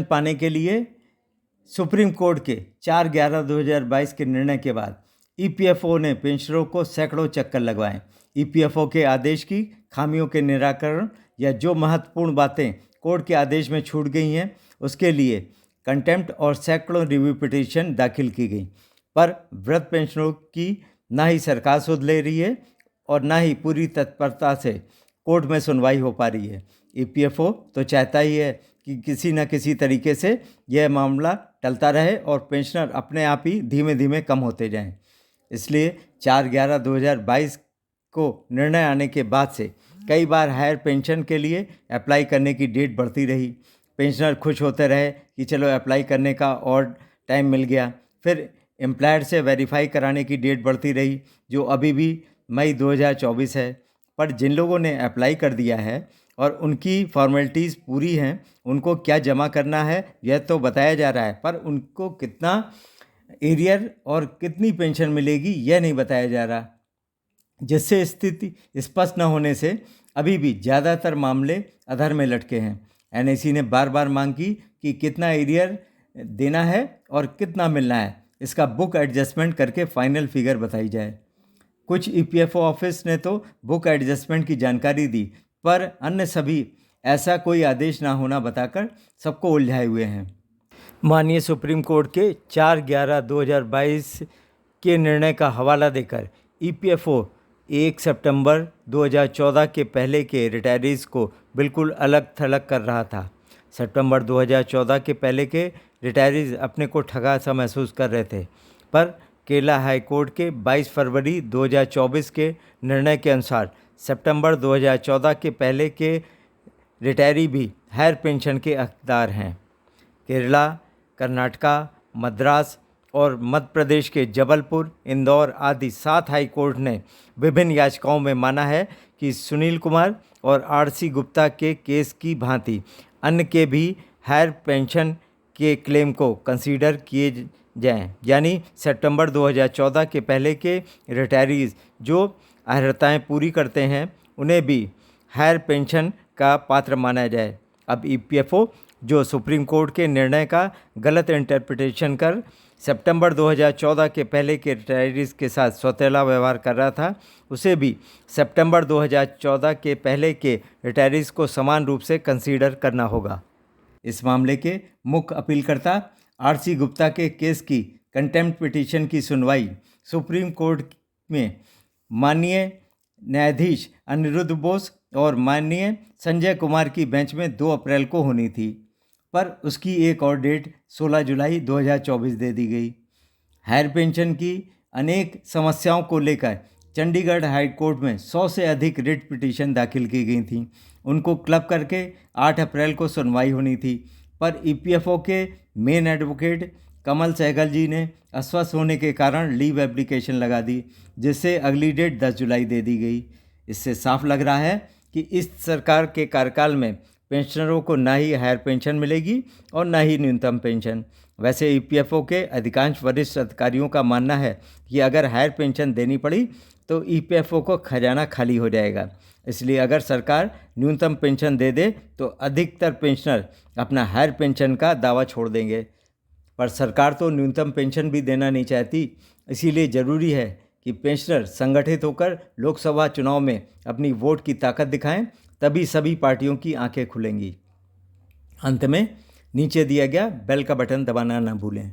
पाने के लिए सुप्रीम कोर्ट के 4/11/2022 के निर्णय के बाद ईपीएफओ ने पेंशनरों को सैकड़ों चक्कर लगवाए। ईपीएफओ के आदेश की खामियों के निराकरण या जो महत्वपूर्ण बातें कोर्ट के आदेश में छूट गई हैं उसके लिए कंटेम्प्ट और सैकड़ों रिव्यू पिटीशन दाखिल की गई, पर वृद्ध पेंशनरों की ना ही सरकार सुध ले रही है और ना ही पूरी तत्परता से कोर्ट में सुनवाई हो पा रही है। ईपीएफओ तो चाहता ही है कि किसी न किसी तरीके से यह मामला टलता रहे और पेंशनर अपने आप ही धीमे धीमे कम होते जाएं। इसलिए 4/11/2022 को निर्णय आने के बाद से कई बार हायर पेंशन के लिए अप्लाई करने की डेट बढ़ती रही। पेंशनर खुश होते रहे कि चलो अप्लाई करने का और टाइम मिल गया। फिर एम्प्लॉयर से वेरीफाई कराने की डेट बढ़ती रही, जो अभी भी मई 2024 है। पर जिन लोगों ने अप्लाई कर दिया है और उनकी फॉर्मेलिटीज़ पूरी हैं, उनको क्या जमा करना है यह तो बताया जा रहा है, पर उनको कितना एरियर और कितनी पेंशन मिलेगी यह नहीं बताया जा रहा, जिससे स्थिति स्पष्ट न होने से अभी भी ज़्यादातर मामले अधर में लटके हैं। एनआईसी ने बार बार मांग की कि कितना एरियर देना है और कितना मिलना है, इसका बुक एडजस्टमेंट करके फाइनल फिगर बताई जाए। कुछ ईपीएफओ ऑफिस ने तो बुक एडजस्टमेंट की जानकारी दी, पर अन्य सभी ऐसा कोई आदेश ना होना बताकर सबको उलझाए हुए हैं। माननीय सुप्रीम कोर्ट के 4/11/2022 के निर्णय का हवाला देकर ईपीएफओ 1 सितंबर 2014 के पहले के रिटायरीज़ को बिल्कुल अलग थलग कर रहा था। सितंबर 2014 के पहले के रिटायरीज़ अपने को ठगा सा महसूस कर रहे थे, पर केरला हाई कोर्ट के 22 फरवरी 2024 के निर्णय के अनुसार सितंबर 2014 के पहले के रिटायरी भी हायर पेंशन के हकदार हैं। केरला, कर्नाटका, मद्रास और मध्य प्रदेश के जबलपुर, इंदौर आदि 7 हाई कोर्ट ने विभिन्न याचिकाओं में माना है कि सुनील कुमार और आरसी गुप्ता के केस की भांति अन्य के भी हायर पेंशन के क्लेम को कंसीडर किए जाएं, यानी सितंबर 2014 के पहले के रिटायरीज़ जो अर्हताएँ पूरी करते हैं उन्हें भी हायर पेंशन का पात्र माना जाए। अब ईपीएफओ जो सुप्रीम कोर्ट के निर्णय का गलत इंटरप्रिटेशन कर सितंबर 2014 के पहले के रिटायरीज़ के साथ सौतेला व्यवहार कर रहा था, उसे भी सितंबर 2014 के पहले के रिटायरीज़ को समान रूप से कंसीडर करना होगा। इस मामले के मुख्य अपीलकर्ता आरसी गुप्ता के केस की कंटेम्प्ट पिटीशन की सुनवाई सुप्रीम कोर्ट में माननीय न्यायाधीश अनिरुद्ध बोस और माननीय संजय कुमार की बेंच में 2 अप्रैल को होनी थी, पर उसकी एक और डेट 16 जुलाई 2024 दे दी गई। हायर पेंशन की अनेक समस्याओं को लेकर चंडीगढ़ हाई कोर्ट में 100 से अधिक रिट पिटीशन दाखिल की गई थी। उनको क्लब करके 8 अप्रैल को सुनवाई होनी थी, पर ईपीएफओ के मेन एडवोकेट कमल सहगल जी ने अस्वस्थ होने के कारण लीव एप्लीकेशन लगा दी, जिससे अगली डेट 10 जुलाई दे दी गई। इससे साफ लग रहा है कि इस सरकार के कार्यकाल में पेंशनरों को ना ही हायर पेंशन मिलेगी और ना ही न्यूनतम पेंशन। वैसे ईपीएफओ के अधिकांश वरिष्ठ अधिकारियों का मानना है कि अगर हायर पेंशन देनी पड़ी तो ईपीएफओ को खजाना खाली हो जाएगा। इसलिए अगर सरकार न्यूनतम पेंशन दे दे तो अधिकतर पेंशनर अपना हायर पेंशन का दावा छोड़ देंगे, पर सरकार तो न्यूनतम पेंशन भी देना नहीं चाहती। इसीलिए ज़रूरी है कि पेंशनर संगठित होकर लोकसभा चुनाव में अपनी वोट की ताकत दिखाएं, तभी सभी पार्टियों की आंखें खुलेंगी। अंत में नीचे दिया गया बेल का बटन दबाना ना भूलें।